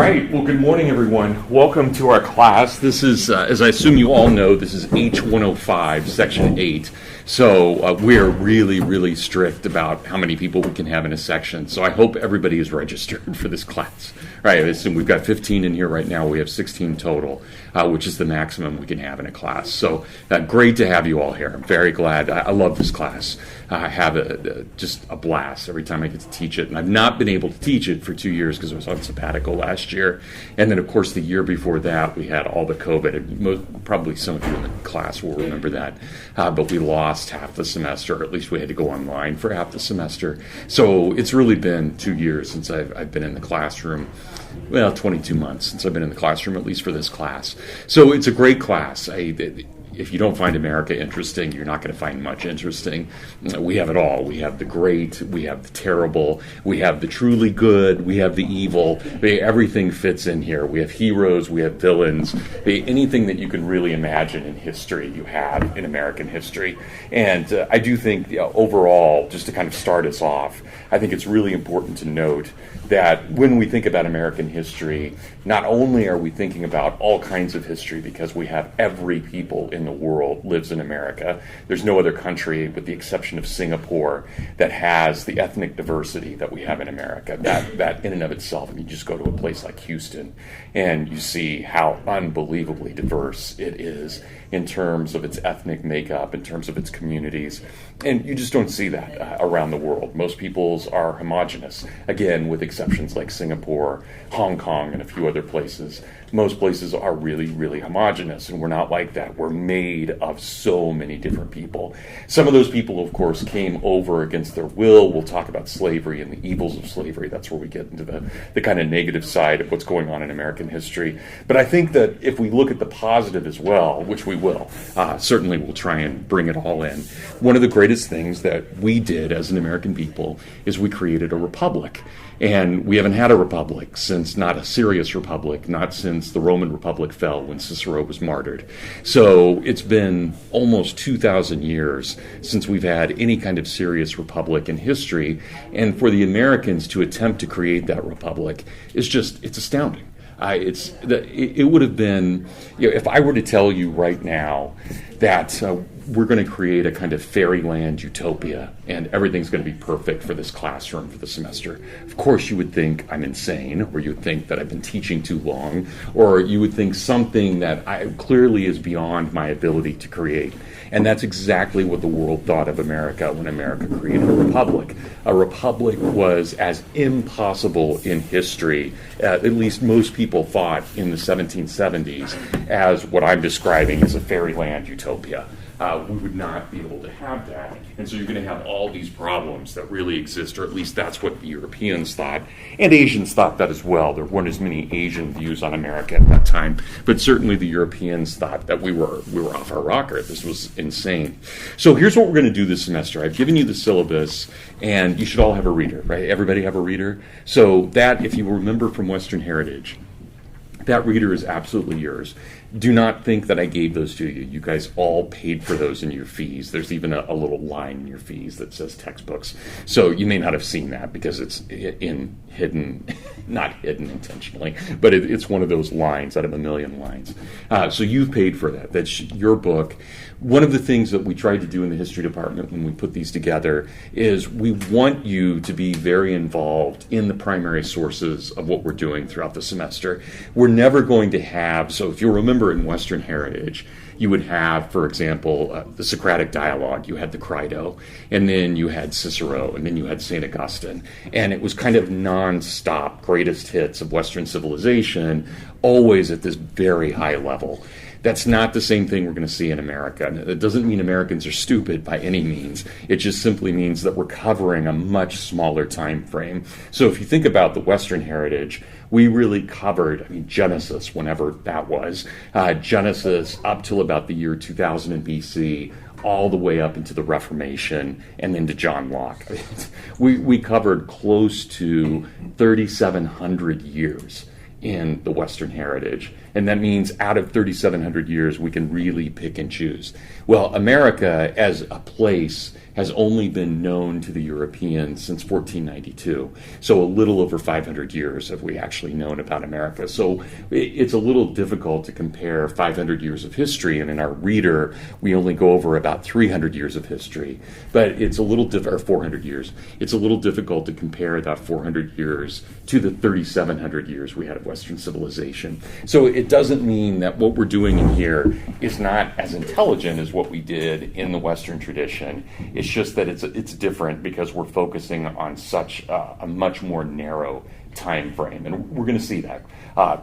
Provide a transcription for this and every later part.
right. Well, good morning, everyone. Welcome to our class. This is, as I assume you all know, this is H105, Section 8. So we're really, really strict about how many people we can have in a section. So I hope everybody is registered for this class. Right. I assume we've got 15 in here right now. We have 16 total, which is the maximum we can have in a class. So great to have you all here. I'm very glad. I love this class. I have just a blast every time I get to teach it. And I've not been able to teach it for 2 years because I was on sabbatical last year. And then, of course, the year before that, we had all the COVID. And probably some of you in the class will remember that. But we lost half the semester, or at least we had to go online for half the semester. So it's really been 2 years since I've been in the classroom. Well, 22 months since I've been in the classroom, at least for this class. So it's a great class. If you don't find America interesting, you're not going to find much interesting. We have it all. We have the great, we have the terrible, we have the truly good, we have the evil. Everything fits in here. We have heroes, we have villains. Anything that you can really imagine in history, you have in American history. And I do think, overall, just to kind of start us off, I think it's really important to note that when we think about American history, not only are we thinking about all kinds of history because we have every people in the world lives in America. There's no other country, with the exception of Singapore, that has the ethnic diversity that we have in America. That in and of itself, I mean, you just go to a place like Houston and you see how unbelievably diverse it is in terms of its ethnic makeup, in terms of its communities. And you just don't see that around the world. Most peoples are homogenous, again, with exceptions like Singapore, Hong Kong, and a few other places. Most places are really, really homogenous, and we're not like that. We're made of so many different people. Some of those people, of course, came over against their will. We'll talk about slavery and the evils of slavery. That's where we get into the kind of negative side of what's going on in American history. But I think that if we look at the positive as well, which we will, certainly we'll try and bring it all in. One of the greatest things that we did as an American people is we created a republic. And we haven't had a republic since, not a serious republic, not since the Roman Republic fell when Cicero was martyred. So it's been almost 2,000 years since we've had any kind of serious republic in history. And for the Americans to attempt to create that republic it's astounding. It would have been, if I were to tell you right now that we're going to create a kind of fairyland utopia and everything's going to be perfect for this classroom for the semester, of course you would think I'm insane, or you would think that I've been teaching too long, or you would think something that clearly is beyond my ability to create. And that's exactly what the world thought of America when America created a republic. A republic was as impossible in history, at least most people thought in the 1770s, as what I'm describing as a fairyland utopia. We would not be able to have that. And so you're going to have all these problems that really exist, or at least that's what the Europeans thought. And Asians thought that as well. There weren't as many Asian views on America at that time. But certainly the Europeans thought that we were off our rocker. This was insane. So here's what we're going to do this semester. I've given you the syllabus, and you should all have a reader, right? Everybody have a reader? So that, if you remember from Western Heritage, that reader is absolutely yours. Do not think that I gave those to you. You guys all paid for those in your fees. There's even a little line in your fees that says textbooks. So you may not have seen that because it's hidden, not hidden intentionally, but it's one of those lines out of a million lines. So you've paid for that. That's your book. One of the things that we tried to do in the history department when we put these together is we want you to be very involved in the primary sources of what we're doing throughout the semester. We're never going to have, so if you'll remember in Western Heritage, you would have, for example, the Socratic dialogue. You had the Crito, and then you had Cicero, and then you had St. Augustine. And it was kind of non-stop greatest hits of Western civilization, always at this very high level. That's not the same thing we're going to see in America. It doesn't mean Americans are stupid by any means. It just simply means that we're covering a much smaller time frame. So if you think about the Western Heritage, we really covered, Genesis, whenever that was, Genesis up till about the year 2000 in BC, all the way up into the Reformation, and then to John Locke. We covered close to 3,700 years in the Western Heritage. And that means out of 3,700 years, we can really pick and choose. Well, America as a place has only been known to the Europeans since 1492. So a little over 500 years have we actually known about America. So it's a little difficult to compare 500 years of history, and in our reader, we only go over about 300 years of history. But it's a little or 400 years. It's a little difficult to compare that 400 years to the 3,700 years we had of Western civilization. So it doesn't mean that what we're doing in here is not as intelligent as what we did in the Western tradition. It's just that it's different because we're focusing on such a much more narrow time frame, and we're going to see that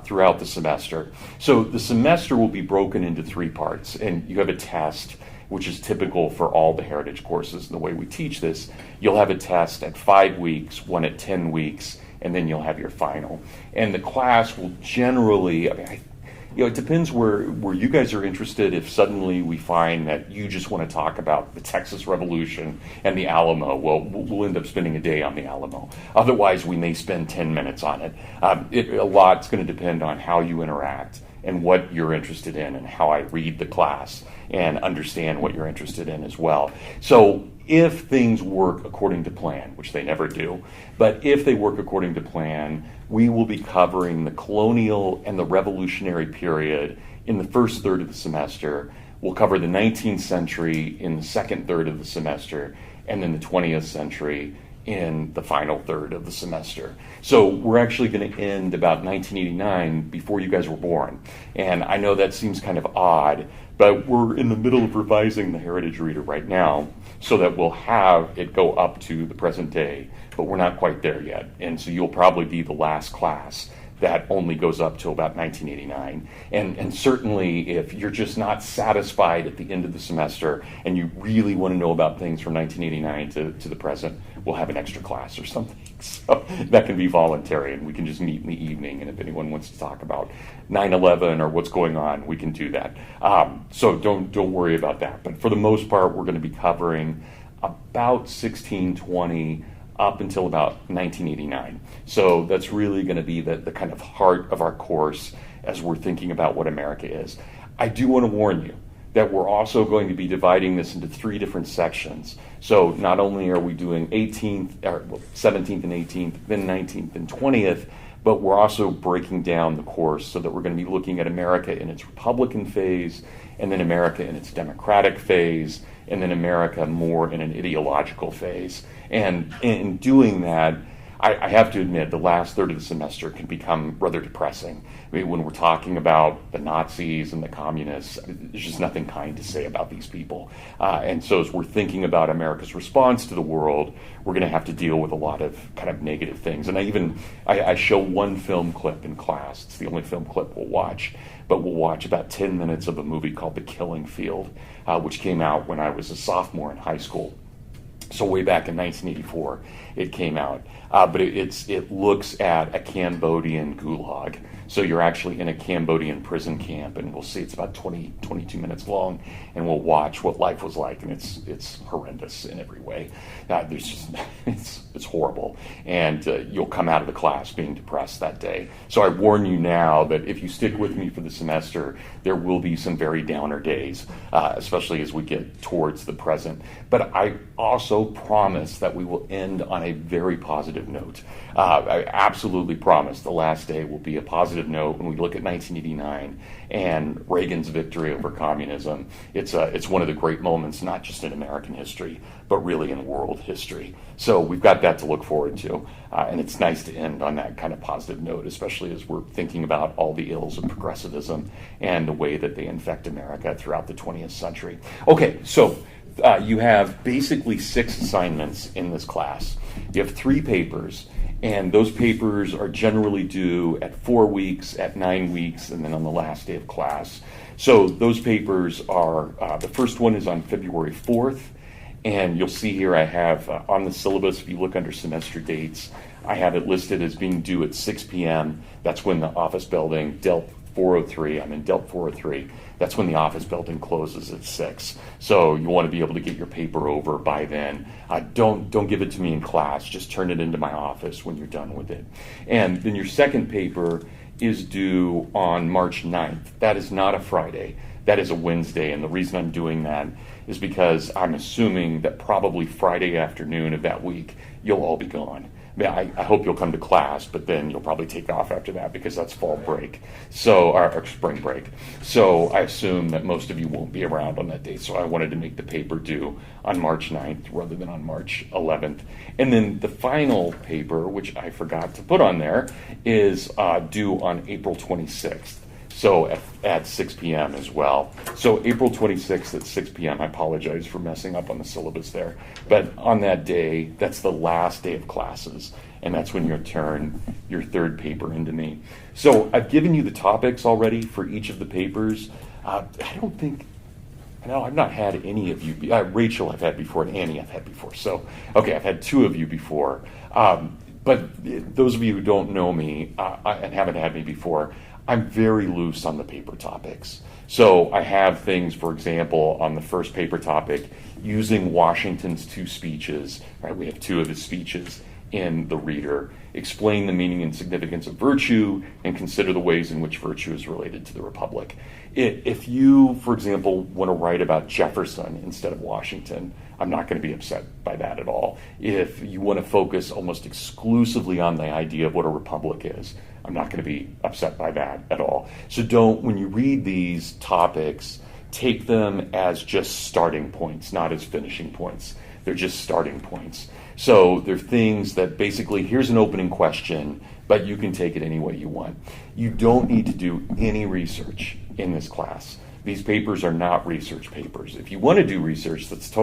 throughout the semester. So the semester will be broken into 3 parts, and you have a test, which is typical for all the heritage courses and the way we teach this. You'll have a test at 5 weeks, one at 10 weeks, and then you'll have your final. And the class will generally, it depends where you guys are interested. If suddenly we find that you just want to talk about the Texas Revolution and the Alamo, well, we'll end up spending a day on the Alamo. Otherwise, we may spend 10 minutes on it. A lot's going to depend on how you interact and what you're interested in and how I read the class and understand what you're interested in as well. So if things work according to plan, which they never do, but if they work according to plan, we will be covering the colonial and the revolutionary period in the first third of the semester. We'll cover the 19th century in the second third of the semester, and then the 20th century in the final third of the semester. So we're actually going to end about 1989 before you guys were born. And I know that seems kind of odd, but we're in the middle of revising the Heritage Reader right now so that we'll have it go up to the present day, but we're not quite there yet. And so you'll probably be the last class that only goes up to about 1989. And certainly if you're just not satisfied at the end of the semester and you really want to know about things from 1989 to the present, we'll have an extra class or something. So that can be voluntary, and we can just meet in the evening, and if anyone wants to talk about 9/11 or what's going on, we can do that. So don't worry about that. But for the most part, we're going to be covering about 1620 up until about 1989. So that's really going to be the kind of heart of our course as we're thinking about what America is. I do want to warn you that we're also going to be dividing this into 3 different sections. So not only are we doing 17th and 18th, then 19th and 20th, but we're also breaking down the course so that we're going to be looking at America in its Republican phase, and then America in its democratic phase, and then America more in an ideological phase. And in doing that, I have to admit, the last third of the semester can become rather depressing. I mean, when we're talking about the Nazis and the communists, there's just nothing kind to say about these people. And so as we're thinking about America's response to the world, we're going to have to deal with a lot of kind of negative things. And I show one film clip in class. It's the only film clip we'll watch. But we'll watch about 10 minutes of a movie called The Killing Field, which came out when I was a sophomore in high school. So way back in 1984, it came out. But it looks at a Cambodian gulag. So you're actually in a Cambodian prison camp, and we'll see it's about 22 minutes long, and we'll watch what life was like, and it's horrendous in every way. It's horrible, and you'll come out of the class being depressed that day. So I warn you now that if you stick with me for the semester, there will be some very downer days, especially as we get towards the present. But I also promise that we will end on a very positive note. I absolutely promise the last day will be a positive note when we look at 1989 and Reagan's victory over communism. It's one of the great moments, not just in American history, but really in world history. So we've got that to look forward to, and it's nice to end on that kind of positive note, especially as we're thinking about all the ills of progressivism and the way that they infect America throughout the 20th century. Okay, so you have basically 6 assignments in this class. You have 3 papers, and those papers are generally due at 4 weeks, at 9 weeks, and then on the last day of class. So those papers are, the first one is on February 4th, and you'll see here I have on the syllabus, if you look under semester dates, I have it listed as being due at 6 p.m. That's when the office building, Delp 403, I'm in Delp 403. That's when the office building closes at 6. So you want to be able to get your paper over by then. Don't give it to me in class. Just turn it into my office when you're done with it. And then your second paper is due on March 9th. That is not a Friday. that is a Wednesday, and the reason I'm doing that is because I'm assuming that probably Friday afternoon of that week, you'll all be gone. I hope you'll come to class, but then you'll probably take off after that because that's fall break, or spring break. So I assume that most of you won't be around on that day, so I wanted to make the paper due on March 9th rather than on March 11th. And then the final paper, which I forgot to put on there, is due on April 26th. So at 6 p.m. as well. So April 26th at 6 p.m. I apologize for messing up on the syllabus there. But on that day, that's the last day of classes. And that's when you'll turn your third paper into me. So I've given you the topics already for each of the papers. I've not had any of you. Rachel I've had before, and Annie I've had before. So, okay, I've had two of you before. But those of you who don't know me and haven't had me before, I'm very loose on the paper topics. So I have things, for example, on the first paper topic, using Washington's two speeches, right? We have two of his speeches in the reader. Explain the meaning and significance of virtue, and consider the ways in which virtue is related to the Republic. If you, for example, want to write about Jefferson instead of Washington, I'm not going to be upset by that at all. If you want to focus almost exclusively on the idea of what a republic is, I'm not going to be upset by that at all. So when you read these topics, take them as just starting points, not as finishing points. They're just starting points. So they're things that basically, here's an opening question, but you can take it any way you want. You don't need to do any research in this class. These papers are not research papers. If you want to do research, that's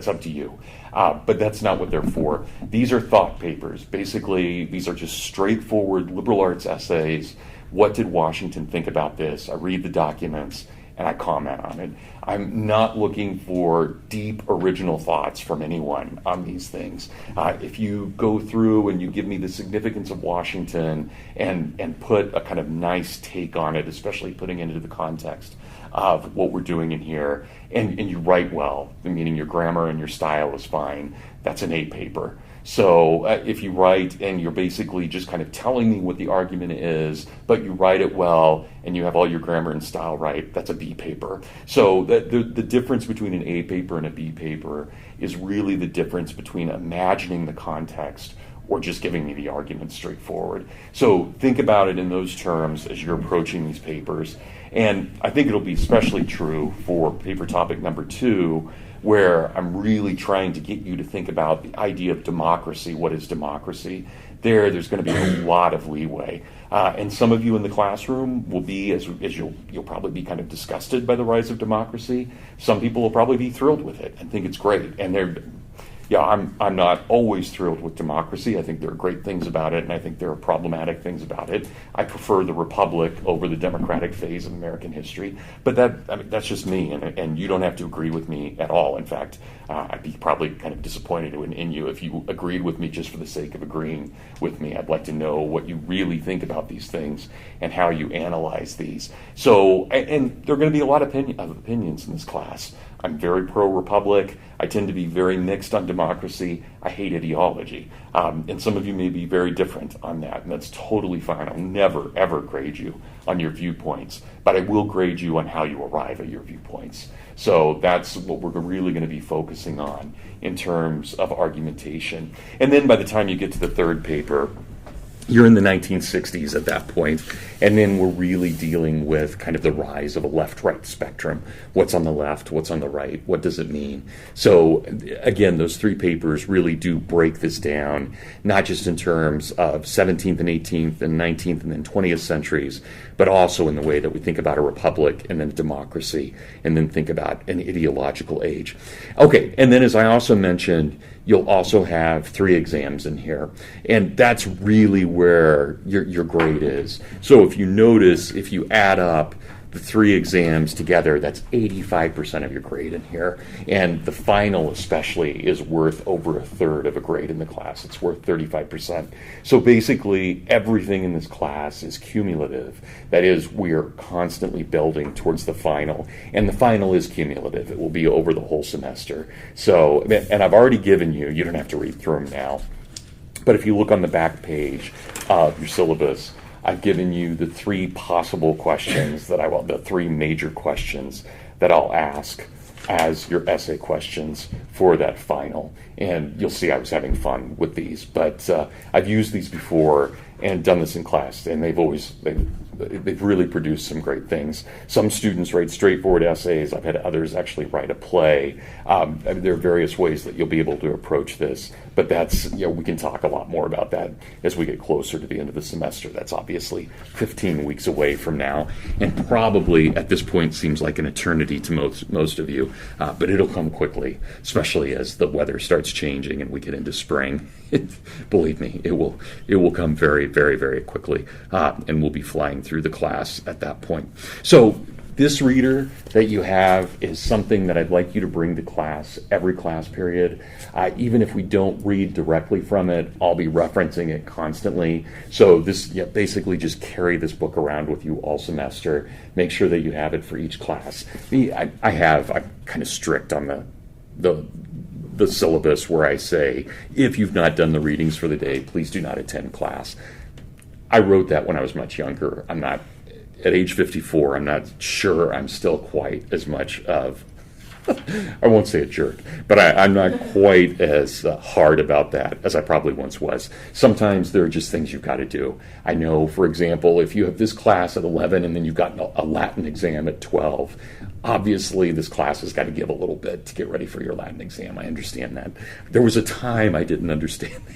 up to you. But that's not what they're for. These are thought papers. Basically, these are just straightforward liberal arts essays. What did Washington think about this? I read the documents and I comment on it. I'm not looking for deep original thoughts from anyone on these things. If you go through and you give me the significance of Washington and put a kind of nice take on it, especially putting it into the context of what we're doing in here, and you write well, meaning your grammar and your style is fine, that's an A paper. So if you write and you're basically just kind of telling me what the argument is, but you write it well and you have all your grammar and style right, that's a B paper. So the difference between an A paper and a B paper is really the difference between imagining the context or just giving me the argument straightforward. So think about it in those terms as you're approaching these papers. And I think it'll be especially true for paper topic number 2, where I'm really trying to get you to think about the idea of democracy. What is democracy? There's going to be a lot of leeway. And some of you in the classroom will be, as you'll probably be kind of disgusted by the rise of democracy. Some people will probably be thrilled with it and think it's great. And I'm not always thrilled with democracy. I think there are great things about it, and I think there are problematic things about it. I prefer the republic over the democratic phase of American history. But that's just me, and you don't have to agree with me at all. In fact, I'd be probably kind of disappointed in you if you agreed with me just for the sake of agreeing with me. I'd like to know what you really think about these things and how you analyze these. So, and there are going to be a lot of opinions in this class. I'm very pro-republic. I tend to be very mixed on democracy. I hate ideology. And some of you may be very different on that, and that's totally fine. I'll never, ever grade you on your viewpoints, but I will grade you on how you arrive at your viewpoints. So that's what we're really going to be focusing on in terms of argumentation. And then by the time you get to the third paper, you're in the 1960s at that point, and then we're really dealing with kind of the rise of a left-right spectrum. What's on the left? What's on the right? What does it mean? So again, those 3 papers really do break this down, not just in terms of 17th and 18th and 19th and then 20th centuries, but also in the way that we think about a republic and then a democracy, and then think about an ideological age. Okay, and then as I also mentioned, you'll also have 3 exams in here, and that's really where your grade is. So if you notice, if you add up the 3 exams together, that's 85% of your grade in here, and the final especially is worth over a third of a grade in the class. It's worth 35%. So basically everything in this class is cumulative. That is, we are constantly building towards the final, and the final is cumulative. It will be over the whole semester. So, and I've already given you don't have to read through them now, but if you look on the back page of your syllabus, I've given you the three possible questions the three major questions that I'll ask as your essay questions for that final. And you'll see I was having fun with these, but I've used these before and done this in class, and they've really produced some great things. Some students write straightforward essays. I've had others actually write a play. There are various ways that you'll be able to approach this, but we can talk a lot more about that as we get closer to the end of the semester. That's obviously 15 weeks away from now, and probably at this point seems like an eternity to most of you, but it'll come quickly, especially as the weather starts changing and we get into spring. Believe me, it will come very, very, very quickly, and we'll be flying through the class at that point. So this reader that you have is something that I'd like you to bring to class every class period. Even if we don't read directly from it, I'll be referencing it constantly. So basically just carry this book around with you all semester. Make sure that you have it for each class. I'm kind of strict on the syllabus where I say, if you've not done the readings for the day, please do not attend class. I wrote that when I was much younger. At age 54, I'm not sure I'm still quite as much of, I won't say a jerk, but I'm not quite as hard about that as I probably once was. Sometimes there are just things you've got to do. I know, for example, if you have this class at 11 and then you've got a Latin exam at 12, obviously this class has got to give a little bit to get ready for your Latin exam. I understand that. There was a time I didn't understand that.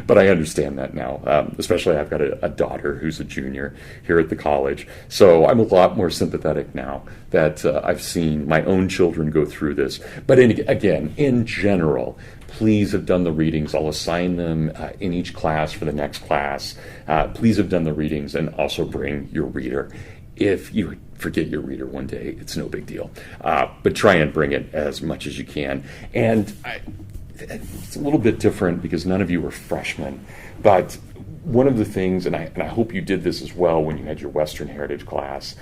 But I understand that now, especially I've got a daughter who's a junior here at the college. So I'm a lot more sympathetic now that I've seen my own children go through this. But again, in general, please have done the readings. I'll assign them in each class for the next class. Please have done the readings and also bring your reader. If you forget your reader one day, it's no big deal. But try and bring it as much as you can. And it's a little bit different because none of you are freshmen, but one of the things, and I hope you did this as well when you had your Western Heritage class,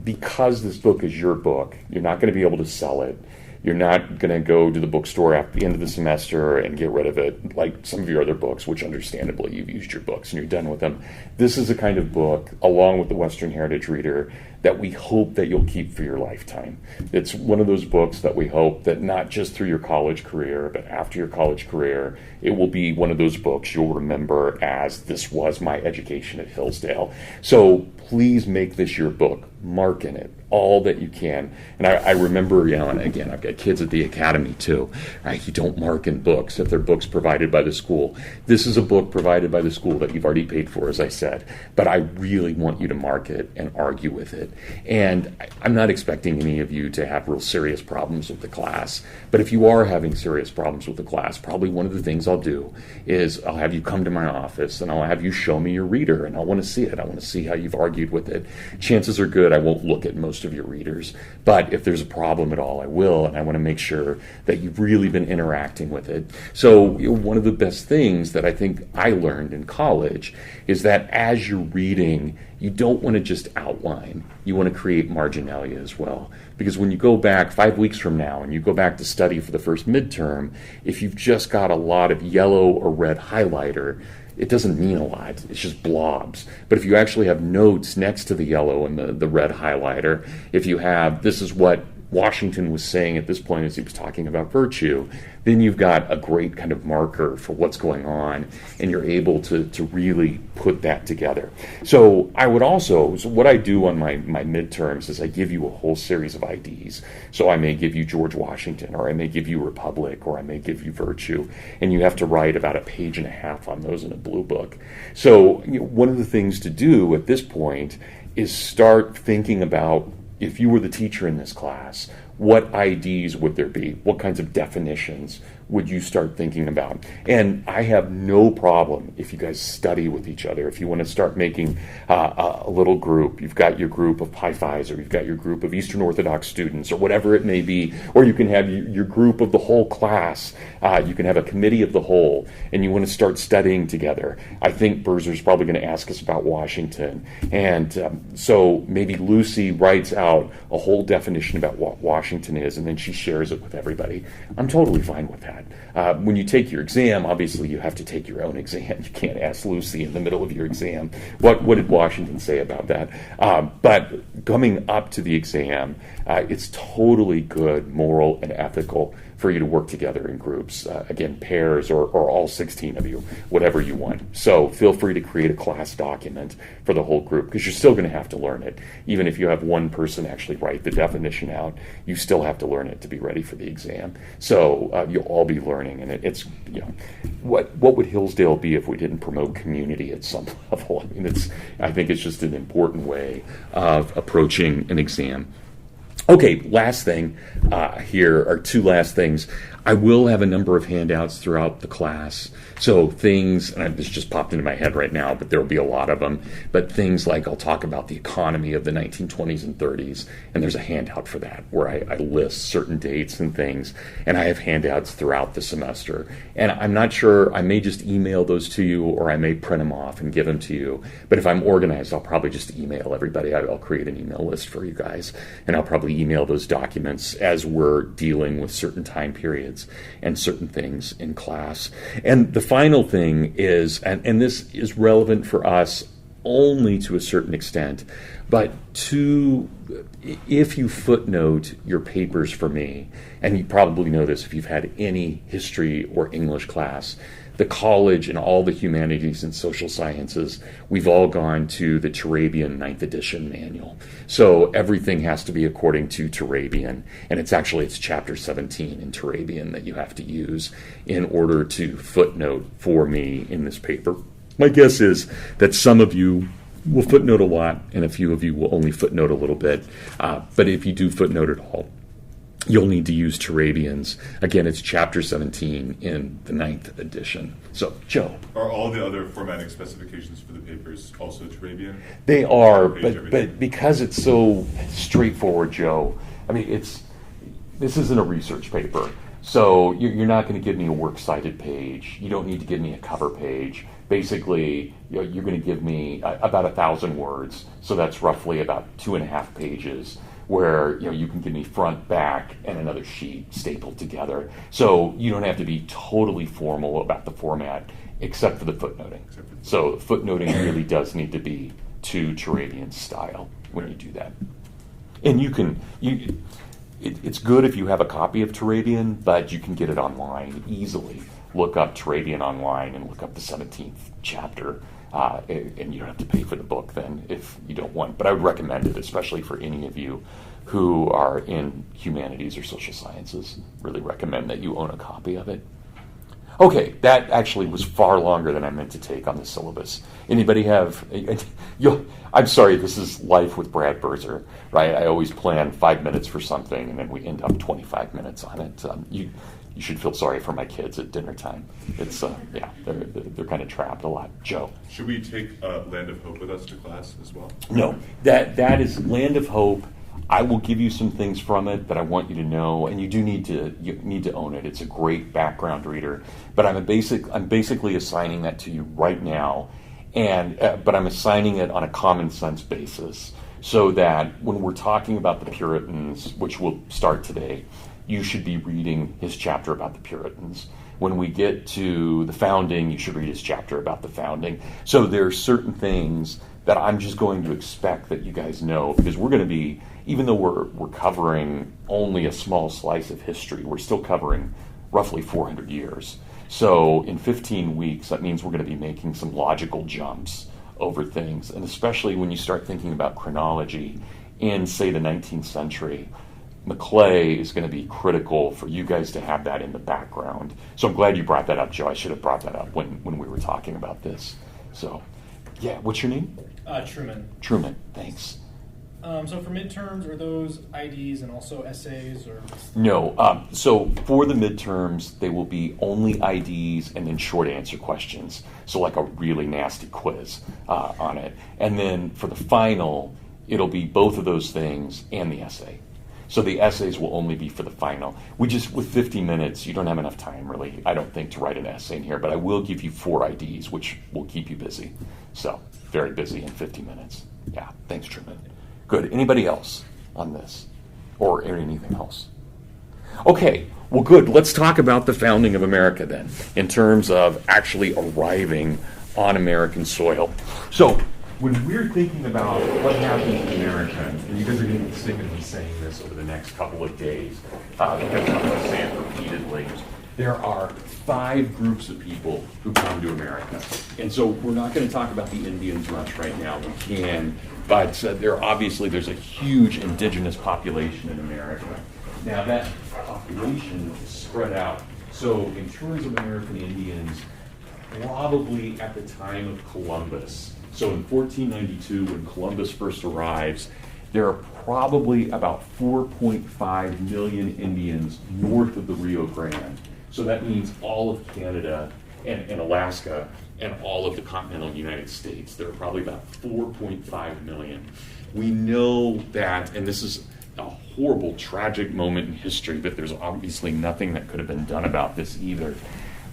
because this book is your book, you're not going to be able to sell it. You're not going to go to the bookstore at the end of the semester and get rid of it like some of your other books, which understandably you've used your books and you're done with them. This is a kind of book, along with the Western Heritage Reader, that we hope that you'll keep for your lifetime. It's one of those books that we hope that not just through your college career, but after your college career, it will be one of those books you'll remember as this was my education at Hillsdale. So please make this your book. Mark in it all that you can. And I remember, and again, I've got kids at the academy too, right? You don't mark in books if they're books provided by the school. This is a book provided by the school that you've already paid for, as I said, but I really want you to mark it and argue with it. And I'm not expecting any of you to have real serious problems with the class, but if you are having serious problems with the class, probably one of the things I'll do is I'll have you come to my office and I'll have you show me your reader, and I want to see it. I want to see how you've argued with it. Chances are good I won't look at most of your readers, but if there's a problem at all, I will, and I want to make sure that you've really been interacting with it. So one of the best things that I think I learned in college is that as you're reading, you don't want to just outline. You want to create marginalia as well. Because when you go back 5 weeks from now and you go back to study for the first midterm, if you've just got a lot of yellow or red highlighter, it doesn't mean a lot. It's just blobs. But if you actually have notes next to the yellow and the red highlighter, if you have, this is what Washington was saying at this point as he was talking about virtue, then you've got a great kind of marker for what's going on, and you're able to really put that together. So what I do on my midterms is I give you a whole series of IDs. So I may give you George Washington, or I may give you Republic, or I may give you virtue, and you have to write about 1.5 pages on those in a blue book. So one of the things to do at this point is start thinking about, if you were the teacher in this class, what IDs would there be? What kinds of definitions would you start thinking about? And I have no problem if you guys study with each other. If you want to start making a little group, you've got your group of Pi Phis, or you've got your group of Eastern Orthodox students, or whatever it may be, or you can have your group of the whole class. You can have a committee of the whole, and you want to start studying together. I think Berzer's probably going to ask us about Washington. And so maybe Lucy writes out a whole definition about what Washington is, and then she shares it with everybody. I'm totally fine with that. that. When you take your exam, obviously you have to take your own exam. You can't ask Lucy in the middle of your exam, what did Washington say about that? But coming up to the exam, it's totally good, moral, and ethical for you to work together in groups, again, pairs or all 16 of you, whatever you want. So feel free to create a class document for the whole group, because you're still going to have to learn it. Even if you have one person actually write the definition out, you still have to learn it to be ready for the exam. So you'll all be learning, and it's, what would Hillsdale be if we didn't promote community at some level? I mean, I think it's just an important way of approaching an exam. Okay, last thing here are two last things. I will have a number of handouts throughout the class. So things, and this just popped into my head right now, but there will be a lot of them. But things like I'll talk about the economy of the 1920s and 30s, and there's a handout for that where I list certain dates and things, and I have handouts throughout the semester. And I'm not sure, I may just email those to you, or I may print them off and give them to you. But if I'm organized, I'll probably just email everybody. I'll create an email list for you guys, and I'll probably email those documents as we're dealing with certain time periods and certain things in class. And the final thing is, and this is relevant for us only to a certain extent, but if you footnote your papers for me, and you probably know this if you've had any history or English class, the college and all the humanities and social sciences, we've all gone to the Turabian 9th edition manual. So everything has to be according to Turabian, and it's chapter 17 in Turabian that you have to use in order to footnote for me in this paper. My guess is that some of you will footnote a lot, and a few of you will only footnote a little bit. But if you do footnote at all, you'll need to use Turabians. Again, it's chapter 17 in the 9th edition. So, Joe. Are all the other formatting specifications for the papers also Turabian? They are, but because it's so straightforward, Joe, I mean, this isn't a research paper. So you're not going to give me a works cited page. You don't need to give me a cover page. Basically, you're going to give me about 1,000 words. So that's roughly about 2.5 pages, where you can give me front, back, and another sheet stapled together. So you don't have to be totally formal about the format, except for the footnoting. So footnoting really does need to be to Turabian style when you do that. And it's good if you have a copy of Turabian, but you can get it online easily. Look up Turabian online and look up the 17th chapter. And you don't have to pay for the book then if you don't want. But I would recommend it, especially for any of you who are in humanities or social sciences. Really recommend that you own a copy of it. Okay, that actually was far longer than I meant to take on the syllabus. Anybody have... I'm sorry, this is life with Brad Berzer, right? I always plan 5 minutes for something, and then we end up 25 minutes on it. You should feel sorry for my kids at dinner time. It's they're kind of trapped a lot. Joe, should we take Land of Hope with us to class as well? No, that is Land of Hope. I will give you some things from it, but I want you to know, and you need to own it. It's a great background reader. But I'm basically assigning that to you right now, but I'm assigning it on a common sense basis, so that when we're talking about the Puritans, which we'll start today, you should be reading his chapter about the Puritans. When we get to the founding, you should read his chapter about the founding. So there are certain things that I'm just going to expect that you guys know, because we're going to be, even though we're covering only a small slice of history, we're still covering roughly 400 years. So in 15 weeks, that means we're going to be making some logical jumps over things. And especially when you start thinking about chronology in, say, the 19th century, Maclay is going to be critical for you guys to have that in the background. So I'm glad you brought that up, Joe. I should have brought that up when we were talking about this. So, yeah, what's your name? Truman. Truman, thanks. So for midterms, are those IDs and also essays? Or No. So for the midterms, they will be only IDs and then short answer questions. So like a really nasty quiz on it. And then for the final, it'll be both of those things and the essay. So the essays will only be for the final. With 50 minutes, you don't have enough time, really, I don't think, to write an essay in here. But I will give you 4 IDs, which will keep you busy. So very busy in 50 minutes. Yeah, thanks, Truman. Good. Anybody else on this? Or anything else? Okay, well, good. Let's talk about the founding of America then, in terms of actually arriving on American soil. So, when we're thinking about what happened to America, and you guys are going to be sick of me saying this over the next couple of days, because I'm going to say it repeatedly, there are 5 groups of people who come to America. And so we're not going to talk about the Indians much right now. We can, but there's a huge indigenous population in America. Now that population is spread out. So in terms of American Indians, probably at the time of Columbus, so in 1492 when Columbus first arrives, there are probably about 4.5 million Indians north of the Rio Grande. So that means all of Canada and Alaska and all of the continental United States. There are probably about 4.5 million. We know that, and this is a horrible, tragic moment in history, but there's obviously nothing that could have been done about this either.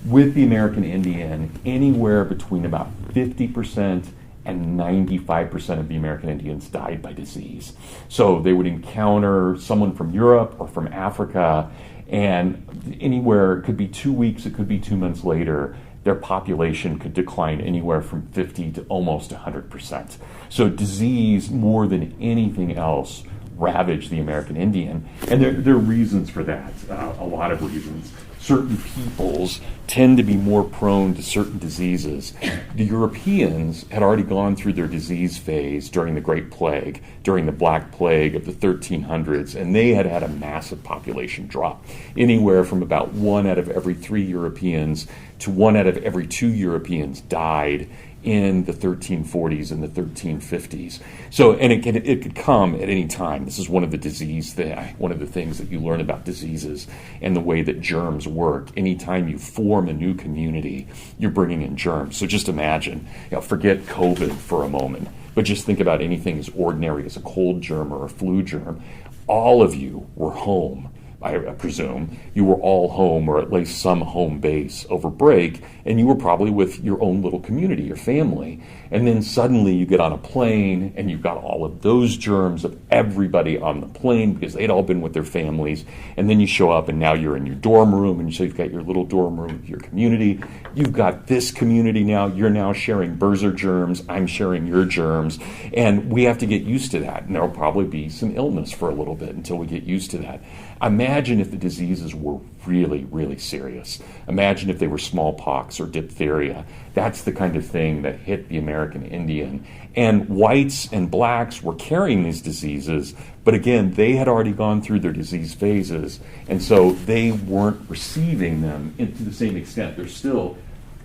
With the American Indian, anywhere between about 50% and 95% of the American Indians died by disease. So they would encounter someone from Europe or from Africa, and anywhere, it could be 2 weeks, it could be 2 months later, their population could decline anywhere from 50 to almost 100%. So disease, more than anything else, ravaged the American Indian. And there are reasons for that, a lot of reasons. Certain peoples tend to be more prone to certain diseases. The Europeans had already gone through their disease phase during the Great Plague, during the Black Plague of the 1300s, and they had had a massive population drop. Anywhere from about 1 out of every 3 Europeans to 1 out of every 2 Europeans died in the 1340s and the 1350s. So, and it could come at any time. This is one of the things that you learn about diseases and the way that germs work. Anytime you form a new community, you're bringing in germs. So just imagine, forget COVID for a moment, but just think about anything as ordinary as a cold germ or a flu germ. All of you were home. I presume you were all home, or at least some home base over break, and you were probably with your own little community, your family. And then suddenly you get on a plane and you've got all of those germs of everybody on the plane because they'd all been with their families. And then you show up and now you're in your dorm room, and so you've got your little dorm room with your community. You've got this community now. You're now sharing Burzer germs. I'm sharing your germs. And we have to get used to that. And there'll probably be some illness for a little bit until we get used to that. Imagine if the diseases were really, really serious. Imagine if they were smallpox or diphtheria. That's the kind of thing that hit the American Indian. And whites and blacks were carrying these diseases, but again, they had already gone through their disease phases, and so they weren't receiving them to the same extent. There's still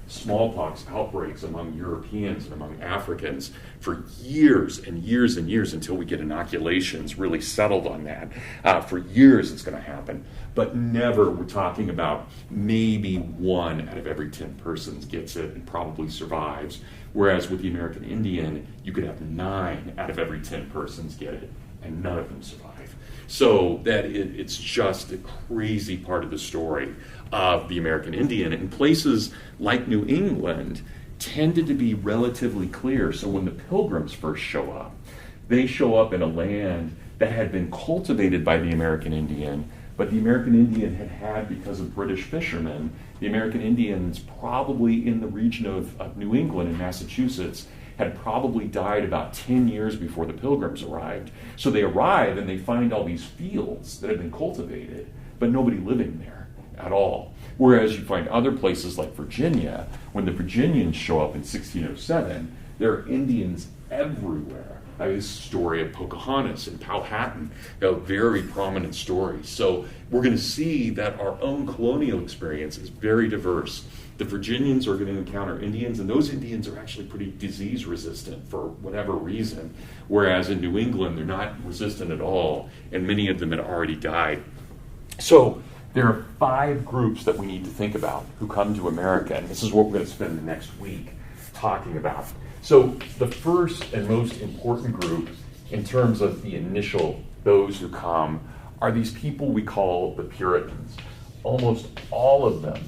smallpox outbreaks among Europeans and among Africans for years and years and years until we get inoculations really settled on that. For years it's going to happen. But never, we're talking about maybe 1 out of every 10 persons gets it and probably survives. Whereas with the American Indian, you could have 9 out of every 10 persons get it and none of them survive. So that it's just a crazy part of the story of the American Indian. And places like New England tended to be relatively clear. So when the Pilgrims first show up, they show up in a land that had been cultivated by the American Indian, but the American Indian had because of British fishermen, the American Indians probably in the region of New England and Massachusetts had probably died about 10 years before the Pilgrims arrived. So they arrive and they find all these fields that have been cultivated, but nobody living there at all. Whereas you find other places like Virginia, when the Virginians show up in 1607, there are Indians everywhere. This story of Pocahontas and Powhatan, very prominent stories. So we're going to see that our own colonial experience is very diverse. The Virginians are going to encounter Indians, and those Indians are actually pretty disease resistant for whatever reason, whereas in New England they're not resistant at all, and many of them had already died. So there are 5 groups that we need to think about who come to America, and this is what we're going to spend the next week talking about. So the first and most important group in terms of the initial, those who come, are these people we call the Puritans. Almost all of them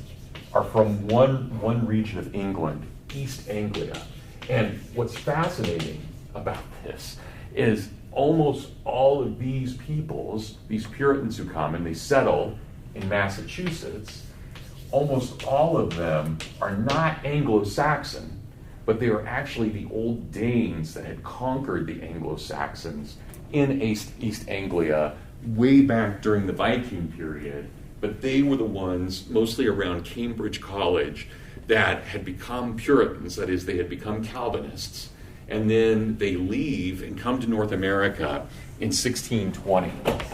are from one region of England, East Anglia. And what's fascinating about this is almost all of these peoples, these Puritans who come and they settle in Massachusetts, almost all of them are not Anglo-Saxon, but they are actually the old Danes that had conquered the Anglo-Saxons in East Anglia way back during the Viking period. But they were the ones, mostly around Cambridge College, that had become Puritans, that is, they had become Calvinists, and then they leave and come to North America in 1620.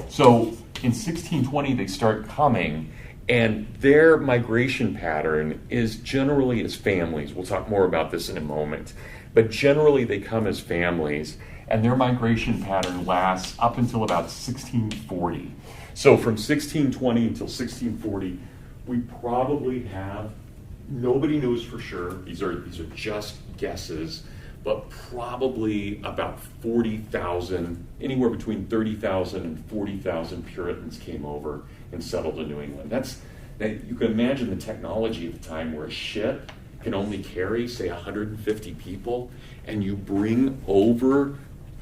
So in 1620 they start coming, and their migration pattern is generally as families. We'll talk more about this in a moment, but generally they come as families, and their migration pattern lasts up until about 1640. So from 1620 until 1640, we probably have, nobody knows for sure, these are just guesses, but probably about 40,000, anywhere between 30,000 and 40,000 Puritans came over and settled in New England. You can imagine the technology at the time where a ship can only carry, say, 150 people, and you bring over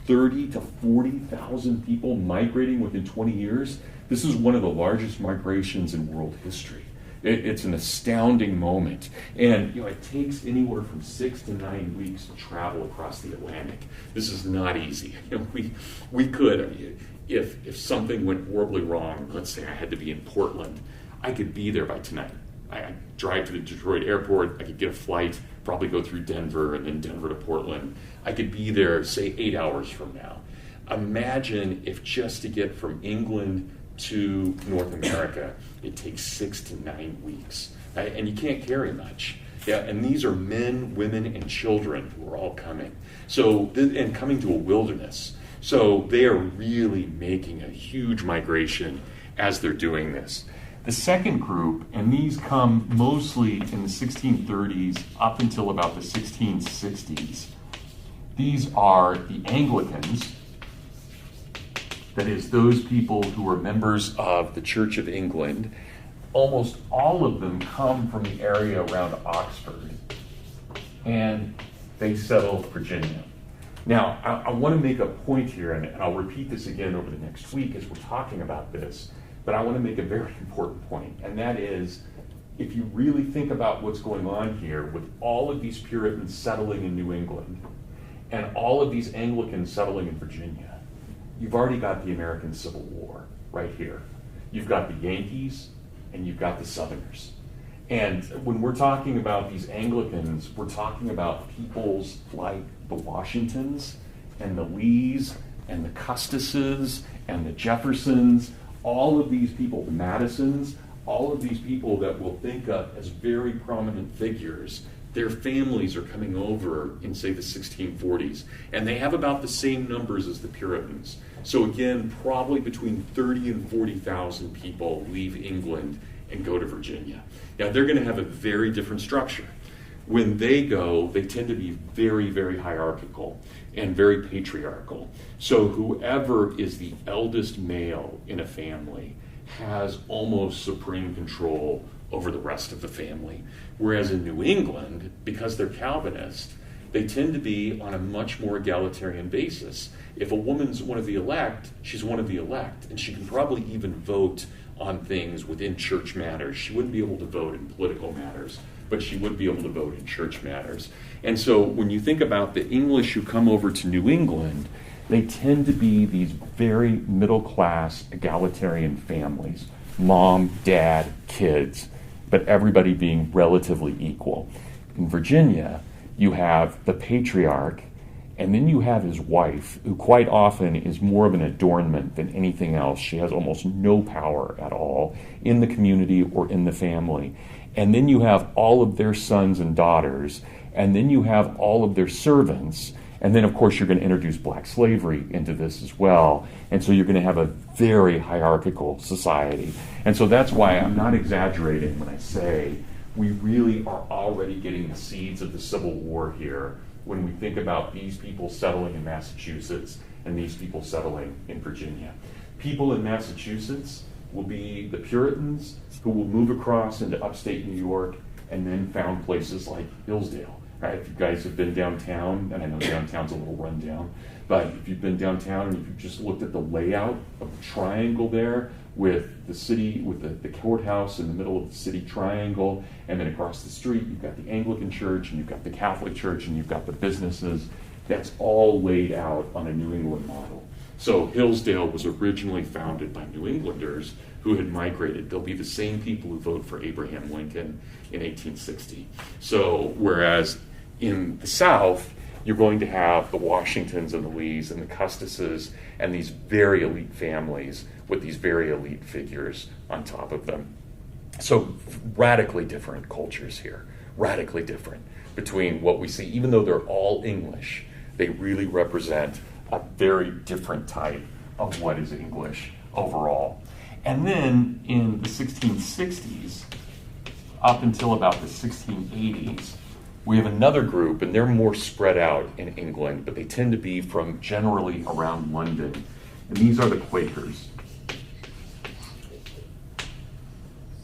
30 to 40,000 people migrating within 20 years. This is one of the largest migrations in world history. It's an astounding moment. And it takes anywhere from 6 to 9 weeks to travel across the Atlantic. This is not easy. We could, if something went horribly wrong, let's say I had to be in Portland, I could be there by tonight. I drive to the Detroit airport, I could get a flight, probably go through Denver and then Denver to Portland. I could be there, say, 8 hours from now. Imagine if just to get from England to North America, it takes 6 to 9 weeks. Right? And you can't carry much. Yeah, and these are men, women, and children who are all coming. And coming to a wilderness. So they are really making a huge migration as they're doing this. The second group, and these come mostly in the 1630s up until about the 1660s, these are the Anglicans. That is, those people who are members of the Church of England. Almost all of them come from the area around Oxford, and they settle Virginia. Now, I want to make a point here, and I'll repeat this again over the next week as we're talking about this, but I want to make a very important point, and that is, if you really think about what's going on here with all of these Puritans settling in New England and all of these Anglicans settling in Virginia, you've already got the American Civil War right here. You've got the Yankees and you've got the Southerners. And when we're talking about these Anglicans, we're talking about peoples like the Washingtons and the Lees and the Custuses and the Jeffersons, all of these people, the Madisons, all of these people that we'll think of as very prominent figures. Their families are coming over in, say, the 1640s, and they have about the same numbers as the Puritans. So again, probably between 30 and 40,000 people leave England and go to Virginia. Now, they're going to have a very different structure. When they go, they tend to be very, very hierarchical and very patriarchal. So whoever is the eldest male in a family has almost supreme control over the rest of the family. Whereas in New England, because they're Calvinist, they tend to be on a much more egalitarian basis. If a woman's one of the elect, she's one of the elect, and she can probably even vote on things within church matters. She wouldn't be able to vote in political matters, but she would be able to vote in church matters. And so when you think about the English who come over to New England, they tend to be these very middle-class egalitarian families, mom, dad, kids, but everybody being relatively equal. In Virginia, you have the patriarch, and then you have his wife, who quite often is more of an adornment than anything else. She has almost no power at all in the community or in the family. And then you have all of their sons and daughters, and then you have all of their servants, and then, of course, you're going to introduce black slavery into this as well. And so you're going to have a very hierarchical society. And so that's why I'm not exaggerating when I say we really are already getting the seeds of the Civil War here when we think about these people settling in Massachusetts and these people settling in Virginia. People in Massachusetts will be the Puritans who will move across into upstate New York and then found places like Hillsdale. right? If you guys have been downtown, and I know downtown's a little rundown, but if you've been downtown and if you've just looked at the layout of the triangle there with the city, with the courthouse in the middle of the city triangle, and then across the street you've got the Anglican church and you've got the Catholic church and you've got the businesses, that's all laid out on a New England model. So Hillsdale was originally founded by New Englanders who had migrated. They'll be the same people who voted for Abraham Lincoln in 1860. So whereas in the South, you're going to have the Washingtons and the Lees and the Custuses and these very elite families with these very elite figures on top of them. So radically different cultures here, radically different between what we see. Even though they're all English, they really represent a very different type of what is English overall. And then in the 1660s, up until about the 1680s, we have another group, and they're more spread out in England, but they tend to be from generally around London. And these are the Quakers.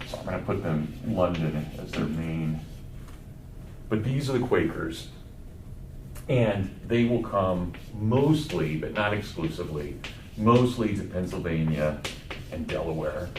So I'm going to put them London as their main. But these are the Quakers. And they will come mostly, but not exclusively, mostly to Pennsylvania and Delaware.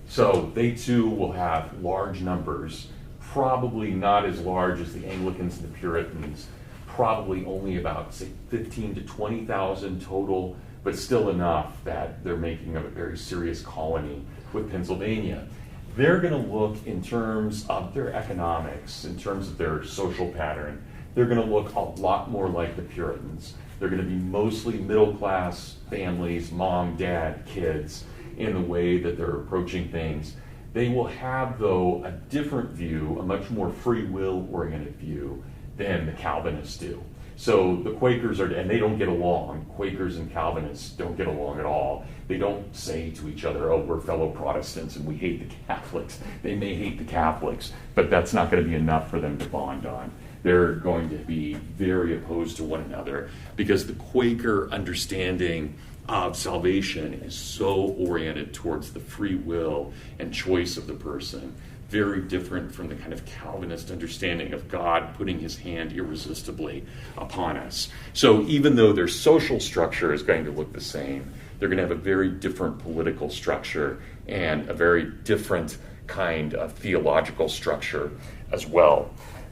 So they too will have large numbers, probably not as large as the Anglicans and the Puritans, probably only about, say, 15 to 20,000 total, but still enough that they're making a very serious colony with Pennsylvania. They're going to look in terms of their economics, in terms of their social pattern. They're going to look a lot more like the Puritans. They're going to be mostly middle-class families, mom, dad, kids, in the way that they're approaching things. They will have, though, a different view, a much more free will-oriented view than the Calvinists do. So the Quakers are, and they don't get along. Quakers and Calvinists don't get along at all. They don't say to each other, oh, we're fellow Protestants and we hate the Catholics. They may hate the Catholics, but that's not going to be enough for them to bond on. They're going to be very opposed to one another because the Quaker understanding of salvation is so oriented towards the free will and choice of the person. Very different from the kind of Calvinist understanding of God putting his hand irresistibly upon us. So even though their social structure is going to look the same, they're going to have a very different political structure and a very different kind of theological structure as well.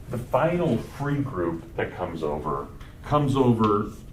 The final free group that comes over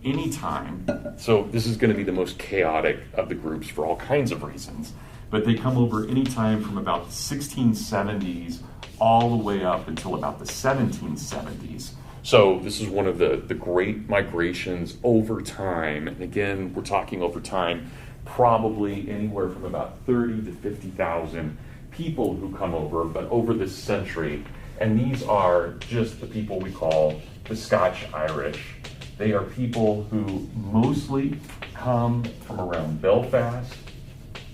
anytime. So this is going to be the most chaotic of the groups for all kinds of reasons. But they come over anytime from about the 1670s all the way up until about the 1770s. So this is one of the great migrations over time. And again, we're talking over time, probably anywhere from about 30 to 50,000 people who come over, but over this century. And these are just the people we call the Scotch Irish. They are people who mostly come from around Belfast,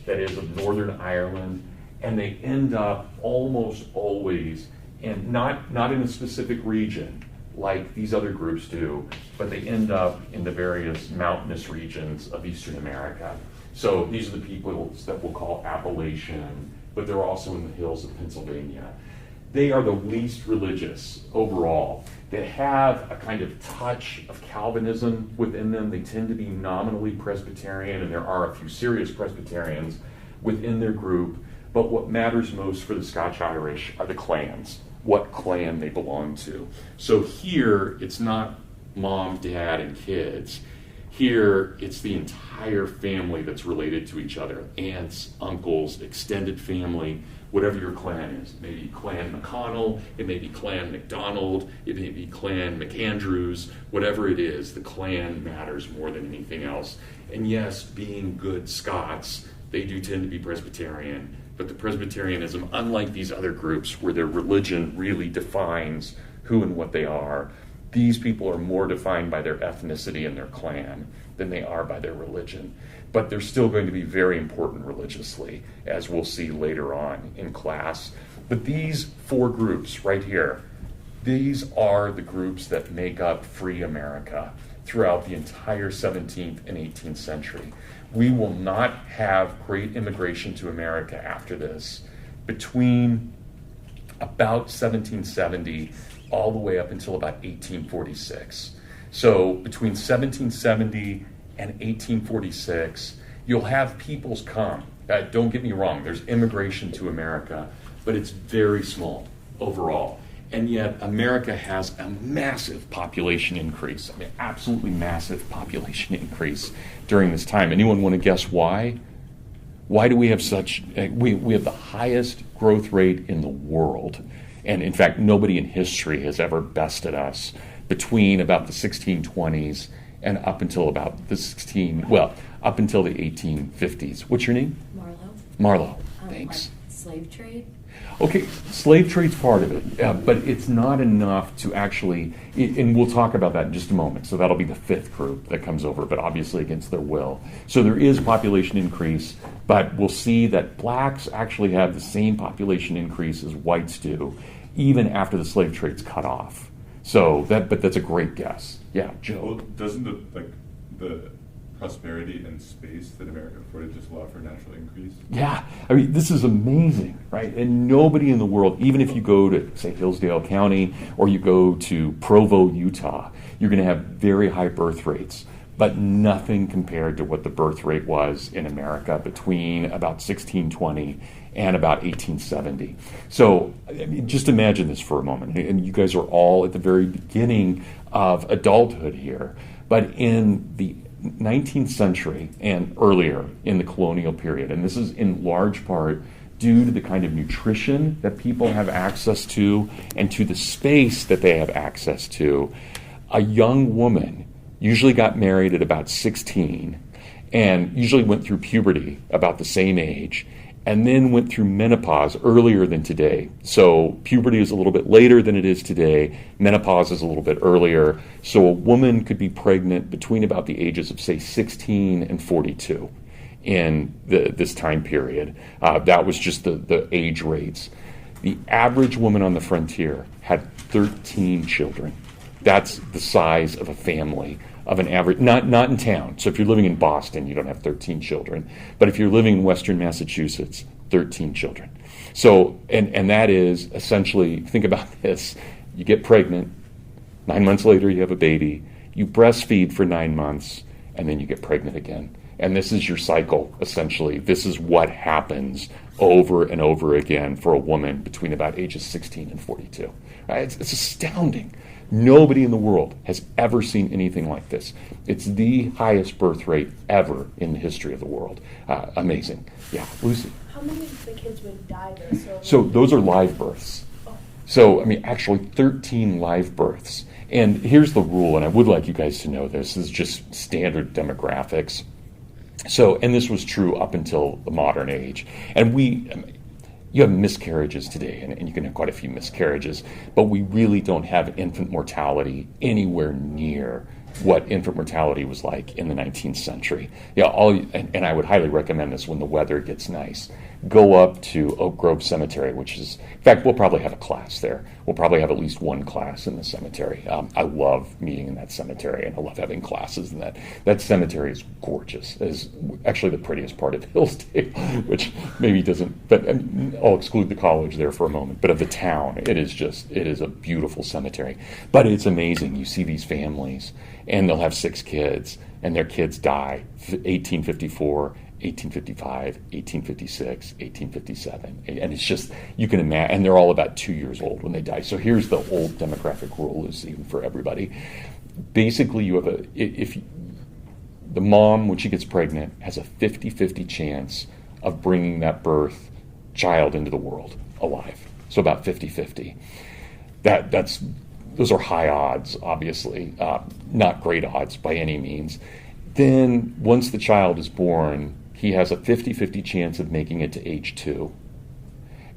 that is of Northern Ireland, and they end up almost always in not in a specific region like these other groups do, but they end up in the various mountainous regions of Eastern America. So these are the people that we'll call Appalachian, but they're also in the hills of Pennsylvania. They are the least religious overall. They have a kind of touch of Calvinism within them. They tend to be nominally Presbyterian, and there are a few serious Presbyterians within their group. But what matters most for the Scotch Irish are the clans, what clan they belong to. So here, it's not mom, dad, and kids. Here, it's the entire family that's related to each other. Aunts, uncles, extended family, whatever your clan is. It may be Clan McConnell, it may be Clan McDonald, it may be Clan McAndrews, whatever it is, the clan matters more than anything else. And yes, being good Scots, they do tend to be Presbyterian, but the Presbyterianism, unlike these other groups where their religion really defines who and what they are, these people are more defined by their ethnicity and their clan than they are by their religion. But they're still going to be very important religiously, as we'll see later on in class. But these four groups right here, these are the groups that make up free America throughout the entire 17th and 18th century. We will not have great immigration to America after this. Between about 1770 all the way up until about 1846. So between 1770 and 1846, you'll have peoples come. Don't get me wrong, there's immigration to America, but it's very small overall. And yet America has a massive population increase. I mean, absolutely massive population increase during this time. Anyone want to guess why? Why do we have such, we have the highest growth rate in the world. And in fact, nobody in history has ever bested us between about the 1620s and up until about up until the 1850s. What's your name? Marlo. Thanks. Like slave trade? Okay, slave trade's part of it, but it's not enough to actually, and we'll talk about that in just a moment. So that'll be the fifth group that comes over, but obviously against their will. So there is population increase, but we'll see that blacks actually have the same population increase as whites do, even after the slave trade's cut off. So but that's a great guess. Yeah, Joe. Well, doesn't the prosperity and space that America afforded just allow for natural increase? Yeah, I mean, this is amazing, right? And nobody in the world, even if you go to, say, Hillsdale County or you go to Provo, Utah, you're going to have very high birth rates, but nothing compared to what the birth rate was in America between about 1620 and about 1870. So I mean, just imagine this for a moment. And you guys are all at the very beginning of adulthood here, but in the 19th century and earlier in the colonial period, and this is in large part due to the kind of nutrition that people have access to and to the space that they have access to, a young woman usually got married at about 16 and usually went through puberty about the same age and then went through menopause earlier than today. So puberty is a little bit later than it is today. Menopause is a little bit earlier. So a woman could be pregnant between about the ages of, say, 16 and 42 in this time period. That was just the age rates. The average woman on the frontier had 13 children. That's the size of a family of an average, not in town. So if you're living in Boston, you don't have 13 children. But if you're living in Western Massachusetts, 13 children. So, and that is essentially, think about this, you get pregnant, 9 months later you have a baby, you breastfeed for 9 months, and then you get pregnant again. And this is your cycle, essentially. This is what happens over and over again for a woman between about ages 16 and 42. Right? It's astounding. Nobody in the world has ever seen anything like this. It's the highest birth rate ever in the history of the world. Amazing. Yeah, Lucy. How many of the kids would die though? So those are live births. So, I mean, actually 13 live births. And here's the rule, and I would like you guys to know this is just standard demographics. So, and this was true up until the modern age. And you have miscarriages today, and you can have quite a few miscarriages, but we really don't have infant mortality anywhere near what infant mortality was like in the 19th century. Yeah, and I would highly recommend this when the weather gets nice. Go up to Oak Grove Cemetery, which is, in fact, we'll probably have a class there. We'll probably have at least one class in the cemetery. I love meeting in that cemetery, and I love having classes in that. That cemetery is gorgeous. It is actually the prettiest part of Hillsdale, which maybe doesn't, but I'll exclude the college there for a moment. But of the town, it is a beautiful cemetery. But it's amazing. You see these families, and they'll have 6 kids, and their kids die 1854, 1855, 1856, 1857. And it's just, you can imagine, and they're all about 2 years old when they die. So here's the old demographic rule, Lucy, for everybody. Basically, you have the mom, when she gets pregnant, has a 50-50 chance of bringing that birth child into the world alive. So about 50-50. Those are high odds, obviously, not great odds by any means. Then, once the child is born, he has a 50-50 chance of making it to age 2.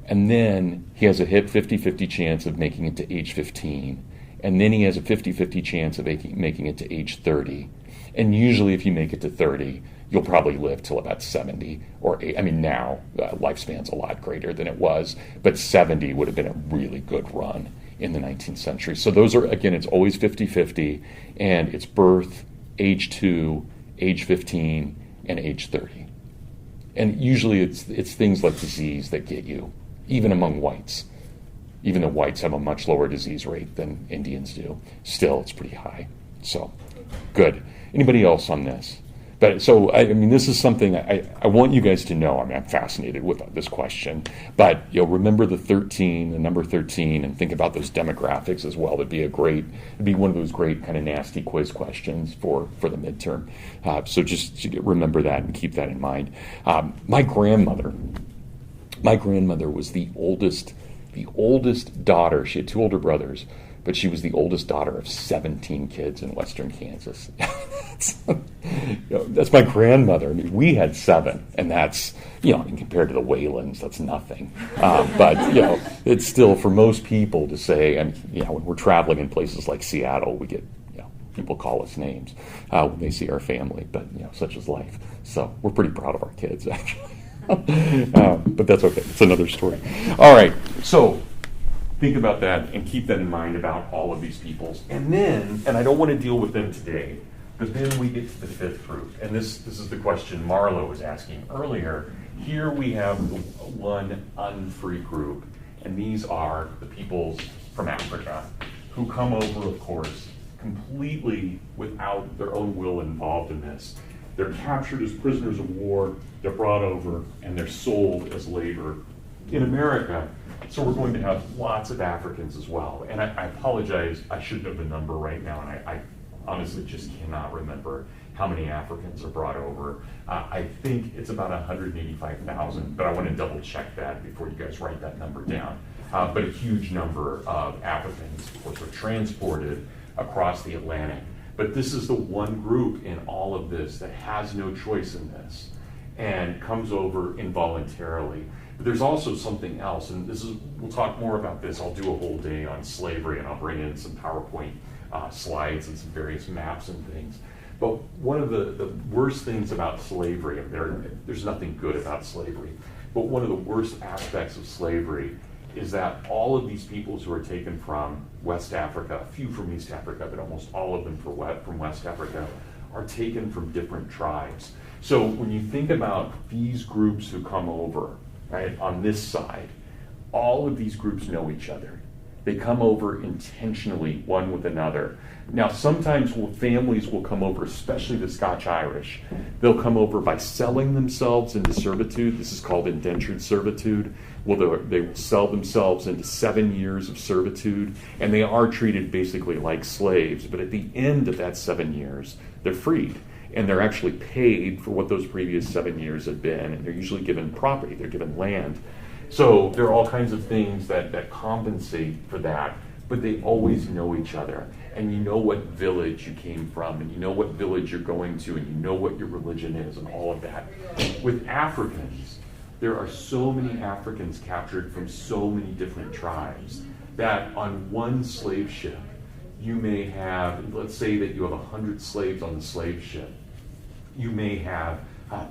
And then he has a 50-50 chance of making it to age 15. And then he has a 50-50 chance of making it to age 30. And usually if you make it to 30, you'll probably live till about 70 or 80. I mean, now lifespan's a lot greater than it was, but 70 would have been a really good run in the 19th century. So those are, again, it's always 50-50, and it's birth, age 2, age 15, and age 30. And usually it's things like disease that get you, even among whites. even though whites have a much lower disease rate than Indians do. Still, it's pretty high. So, good. Anybody else on this? But so, I mean, this is something I want you guys to know. I mean, I'm fascinated with this question. But, remember the number 13, and think about those demographics as well. It'd be one of those great kind of nasty quiz questions for the midterm. So just remember that and keep that in mind. My grandmother was the oldest daughter. She had 2 older brothers, but she was the oldest daughter of 17 kids in western Kansas. That's my grandmother. I mean, we had 7, and that's, compared to the Whalens, that's nothing. But, it's still, for most people to say, and, when we're traveling in places like Seattle, we get, people call us names when they see our family, but, such is life. So we're pretty proud of our kids, actually. But that's okay. It's another story. All right. So think about that and keep that in mind about all of these peoples. And then, and I don't want to deal with them today, but then we get to the 5th group. And this is the question Marlo was asking earlier. Here we have the one unfree group, and these are the peoples from Africa who come over, of course, completely without their own will involved in this. They're captured as prisoners of war, they're brought over, and they're sold as labor in America. So we're going to have lots of Africans as well. And I apologize, I should know the number right now, and I honestly just cannot remember how many Africans are brought over. I think it's about 185,000, but I want to double check that before you guys write that number down. But a huge number of Africans, of course, are transported across the Atlantic. But this is the one group in all of this that has no choice in this and comes over involuntarily. But there's also something else, and we'll talk more about this. I'll do a whole day on slavery, and I'll bring in some PowerPoint slides and some various maps and things. But one of the worst things about slavery, and there's nothing good about slavery, but one of the worst aspects of slavery is that all of these peoples who are taken from West Africa, a few from East Africa, but almost all of them from West Africa, are taken from different tribes. So when you think about these groups who come over, right, on this side, all of these groups know each other. They come over intentionally, one with another. Now, sometimes families will come over, especially the Scotch Irish. They'll come over by selling themselves into servitude. This is called indentured servitude. Well, they will sell themselves into 7 years of servitude, and they are treated basically like slaves. But at the end of that 7 years, they're freed, and they're actually paid for what those previous 7 years have been, and they're usually given property, they're given land. So there are all kinds of things that compensate for that, but they always know each other. And you know what village you came from, and you know what village you're going to, and you know what your religion is, and all of that. With Africans, there are so many Africans captured from so many different tribes that on one slave ship, you may have, let's say that you have 100 slaves on the slave ship. You may have,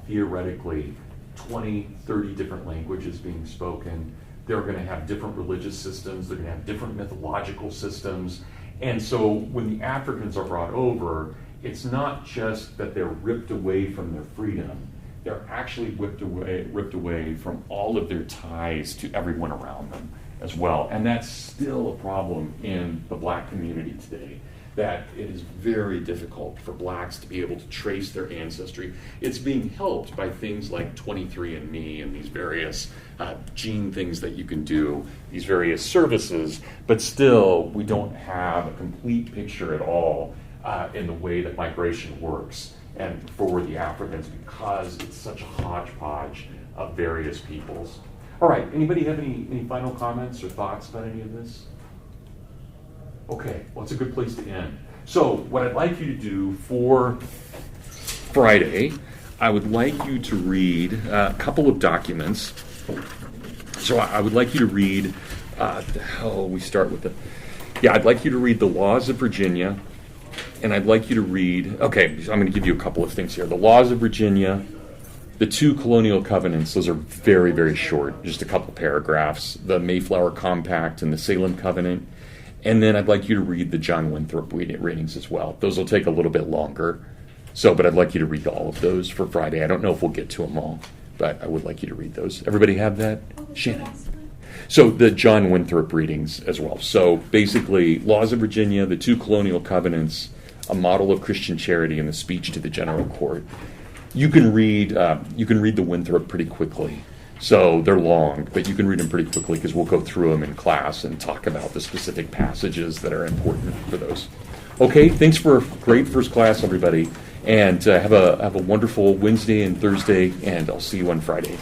theoretically, 20, 30 different languages being spoken. They're going to have different religious systems. They're going to have different mythological systems. And so when the Africans are brought over, it's not just that they're ripped away from their freedom. They're actually ripped away from all of their ties to everyone around them as well. And that's still a problem in the black community today, that it is very difficult for blacks to be able to trace their ancestry. It's being helped by things like 23andMe and these various gene things that you can do, these various services, but still we don't have a complete picture at all in the way that migration works and for the Africans, because it's such a hodgepodge of various peoples. All right, anybody have any final comments or thoughts about any of this? Okay, well, it's a good place to end. So what I'd like you to do for Friday, I would like you to read a couple of documents. So I would like you to read, I'd like you to read the Laws of Virginia, and I'd like you to read, I'm going to give you a couple of things here. The Laws of Virginia, the 2 colonial covenants, those are very, very short, just a couple paragraphs. The Mayflower Compact and the Salem Covenant. And then I'd like you to read the John Winthrop readings as well. Those will take a little bit longer. But I'd like you to read all of those for Friday. I don't know if we'll get to them all, but I would like you to read those. Everybody have that? Shannon? So the John Winthrop readings as well. So basically, Laws of Virginia, the two colonial covenants, a model of Christian charity, and the speech to the general court. You can read the Winthrop pretty quickly. So they're long, but you can read them pretty quickly because we'll go through them in class and talk about the specific passages that are important for those. Okay, thanks for a great first class, everybody, and have a wonderful Wednesday and Thursday, and I'll see you on Friday.